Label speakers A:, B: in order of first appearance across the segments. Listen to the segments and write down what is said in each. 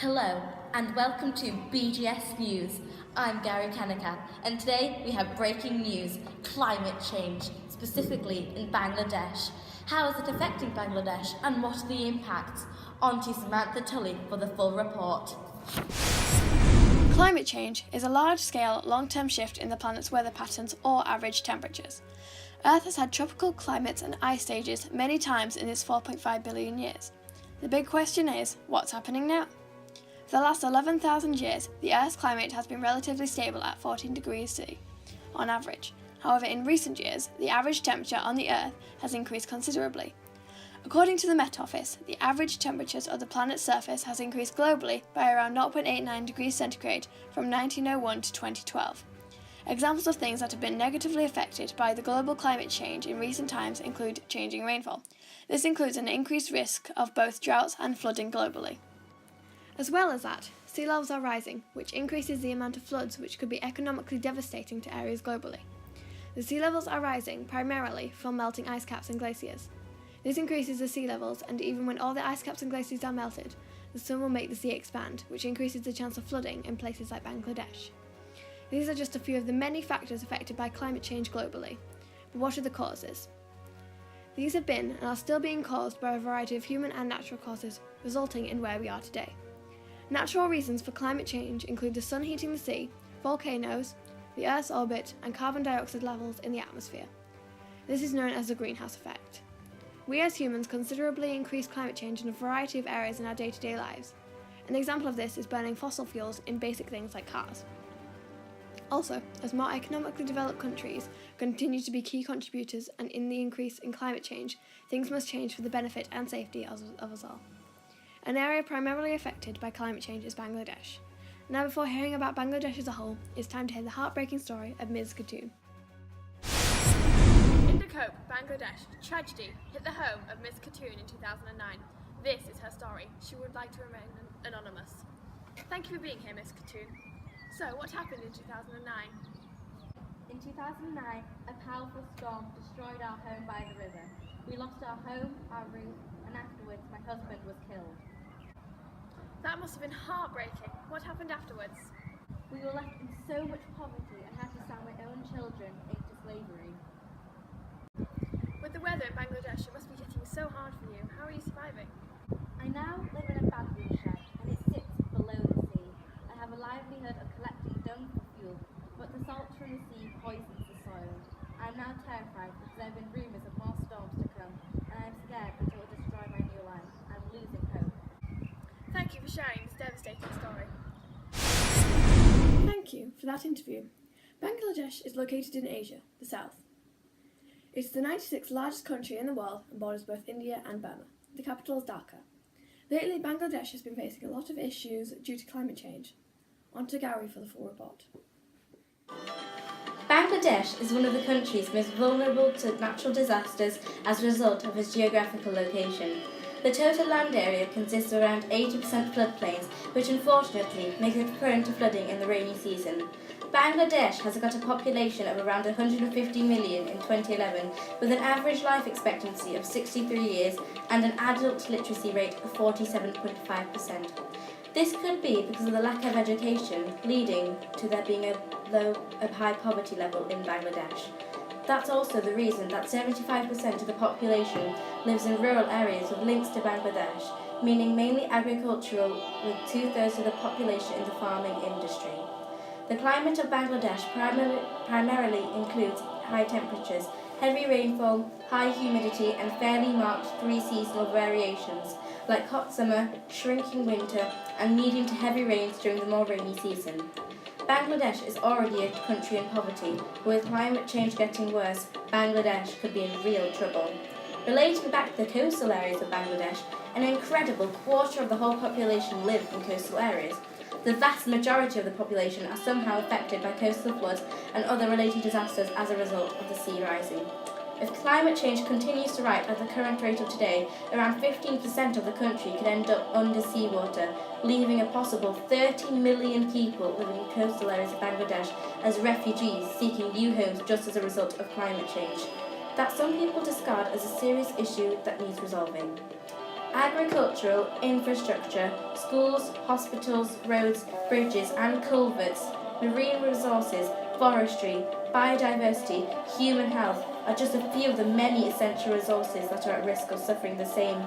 A: Hello and welcome to BGS News. I'm Gary Kanaka and today we have breaking news, climate change, specifically in Bangladesh. How is it affecting Bangladesh and what are the impacts? On to Samantha Tully for the full report.
B: Climate change is a large-scale, long-term shift in the planet's weather patterns or average temperatures. Earth has had tropical climates and ice ages many times in its 4.5 billion years. The big question is, what's happening now? For the last 11,000 years, the Earth's climate has been relatively stable at 14 degrees C, on average. However, in recent years, the average temperature on the Earth has increased considerably. According to the Met Office, the average temperatures of the planet's surface has increased globally by around 0.89 degrees centigrade from 1901 to 2012. Examples of things that have been negatively affected by the global climate change in recent times include changing rainfall. This includes an increased risk of both droughts and flooding globally. As well as that, sea levels are rising, which increases the amount of floods which could be economically devastating to areas globally. The sea levels are rising primarily from melting ice caps and glaciers. This increases the sea levels, and even when all the ice caps and glaciers are melted, the sun will make the sea expand, which increases the chance of flooding in places like Bangladesh. These are just a few of the many factors affected by climate change globally. But what are the causes? These have been and are still being caused by a variety of human and natural causes, resulting in where we are today. Natural reasons for climate change include the sun heating the sea, volcanoes, the Earth's orbit, and carbon dioxide levels in the atmosphere. This is known as the greenhouse effect. We as humans considerably increase climate change in a variety of areas in our day-to-day lives. An example of this is burning fossil fuels in basic things like cars. Also, as more economically developed countries continue to be key contributors and in the increase in climate change, things must change for the benefit and safety of us all. An area primarily affected by climate change is Bangladesh. Now, before hearing about Bangladesh as a whole, it's time to hear the heartbreaking story of Ms. Khatoon.
C: In Geog, Bangladesh, tragedy hit the home of Ms. Khatoon in 2009. This is her story. She would like to remain anonymous. Thank you for being here, Ms. Khatoon. So, what happened in 2009?
D: In 2009, a powerful storm destroyed our home by the river. We lost our home, our roof, and afterwards my husband was killed.
C: That must have been heartbreaking. What happened afterwards?
D: We were left in so much poverty and had to sell my own children into slavery.
C: With the weather in Bangladesh, it must be getting so hard for you. How are you surviving?
D: I now live in a bamboo shed and it sits below the sea. I have a livelihood of collecting dung for fuel, but the salt from the sea poisons the soil. I am now terrified because there have been rumours of more storms to come, and I am scared that it will destroy my new life. I'm losing hope.
C: Thank you for sharing this devastating story.
B: Thank you for that interview. Bangladesh is located in Asia, the south. It's the 96th largest country in the world and borders both India and Burma. The capital is Dhaka. Lately, Bangladesh has been facing a lot of issues due to climate change. On to Gary for the full report.
A: Bangladesh is one of the countries most vulnerable to natural disasters as a result of its geographical location. The total land area consists of around 80% floodplains, which unfortunately makes it prone to flooding in the rainy season. Bangladesh has got a population of around 150 million in 2011, with an average life expectancy of 63 years and an adult literacy rate of 47.5%. This could be because of the lack of education, leading to there being a high poverty level in Bangladesh. That's also the reason that 75% of the population lives in rural areas with links to Bangladesh, meaning mainly agricultural, with 2/3 of the population in the farming industry. The climate of Bangladesh primarily includes high temperatures, heavy rainfall, high humidity, and fairly marked three seasonal variations, like hot summer, shrinking winter, and medium to heavy rains during the more rainy season. Bangladesh is already a country in poverty, but with climate change getting worse, Bangladesh could be in real trouble. Relating back to the coastal areas of Bangladesh, an incredible quarter of the whole population live in coastal areas. The vast majority of the population are somehow affected by coastal floods and other related disasters as a result of the sea rising. If climate change continues to rise at the current rate of today, around 15% of the country could end up under seawater, leaving a possible 30 million people living in coastal areas of Bangladesh as refugees seeking new homes just as a result of climate change. That some people discard as a serious issue that needs resolving. Agricultural infrastructure, schools, hospitals, roads, bridges and culverts, marine resources, forestry, biodiversity, human health are just a few of the many essential resources that are at risk of suffering the same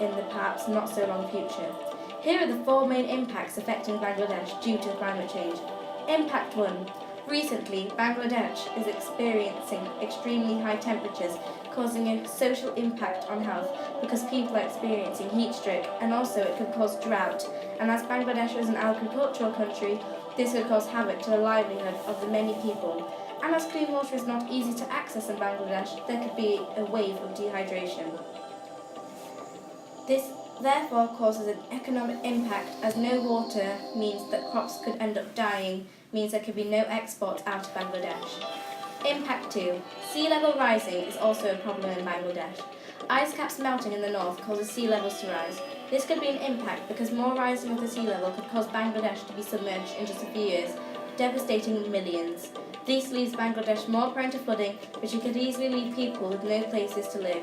A: in the perhaps not so long future. Here are the 4 main impacts affecting Bangladesh due to climate change. Impact 1. Recently, Bangladesh is experiencing extremely high temperatures, causing a social impact on health because people are experiencing heat stroke, and also it could cause drought. And as Bangladesh is an agricultural country, this could cause havoc to the livelihood of the many people. And as clean water is not easy to access in Bangladesh, there could be a wave of dehydration. This therefore causes an economic impact, as no water means that crops could end up dying, means there could be no exports out of Bangladesh. Impact 2. Sea level rising is also a problem in Bangladesh. Ice caps melting in the north causes sea levels to rise. This could be an impact because more rising of the sea level could cause Bangladesh to be submerged in just a few years, devastating millions. This leaves Bangladesh more prone to flooding, which could easily leave people with no places to live.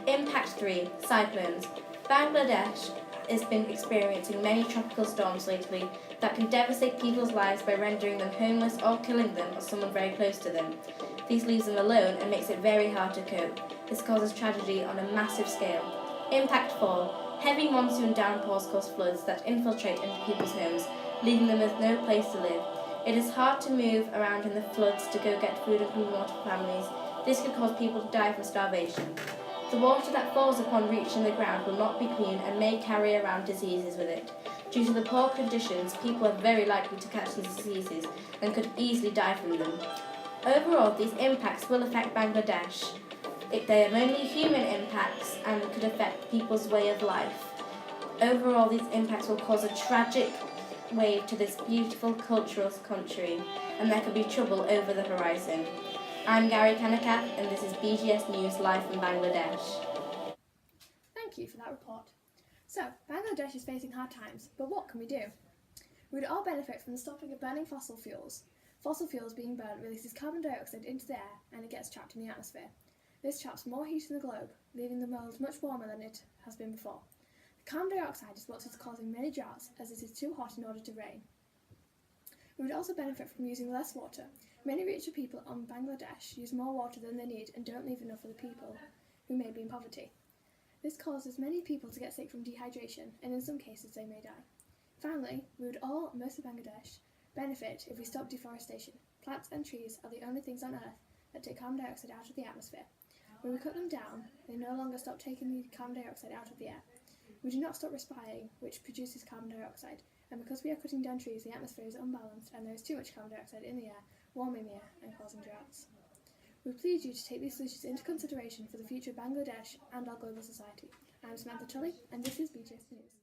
A: Impact 3. Cyclones. Bangladesh has been experiencing many tropical storms lately that can devastate people's lives by rendering them homeless or killing them or someone very close to them. This leaves them alone and makes it very hard to cope. This causes tragedy on a massive scale. Impact 4. Heavy monsoon downpours cause floods that infiltrate into people's homes, leaving them with no place to live. It is hard to move around in the floods to go get food and clean water for families. This could cause people to die from starvation. The water that falls upon reaching the ground will not be clean and may carry around diseases with it. Due to the poor conditions, people are very likely to catch these diseases and could easily die from them. Overall, these impacts will affect Bangladesh. They are mainly human impacts and could affect people's way of life. Overall, these impacts will cause a tragic wave to this beautiful cultural country, and there could be trouble over the horizon. I'm Gary Kanakath, and this is BGS News live from Bangladesh.
B: Thank you for that report. So, Bangladesh is facing hard times, but what can we do? We would all benefit from the stopping of burning fossil fuels. Fossil fuels being burned releases carbon dioxide into the air and it gets trapped in the atmosphere. This traps more heat in the globe, leaving the world much warmer than it has been before. The carbon dioxide is what is causing many droughts, as it is too hot in order to rain. We would also benefit from using less water. Many richer people in Bangladesh use more water than they need and don't leave enough for the people who may be in poverty. This causes many people to get sick from dehydration, and in some cases they may die. Finally, we would all, most of Bangladesh, benefit if we stop deforestation. Plants and trees are the only things on Earth that take carbon dioxide out of the atmosphere. When we cut them down, they no longer stop taking the carbon dioxide out of the air. We do not stop respiring, which produces carbon dioxide, and because we are cutting down trees, the atmosphere is unbalanced and there is too much carbon dioxide in the air, warming the air and causing droughts. We plead you to take these solutions into consideration for the future of Bangladesh and our global society. I am Samantha Tully, and this is BGS News.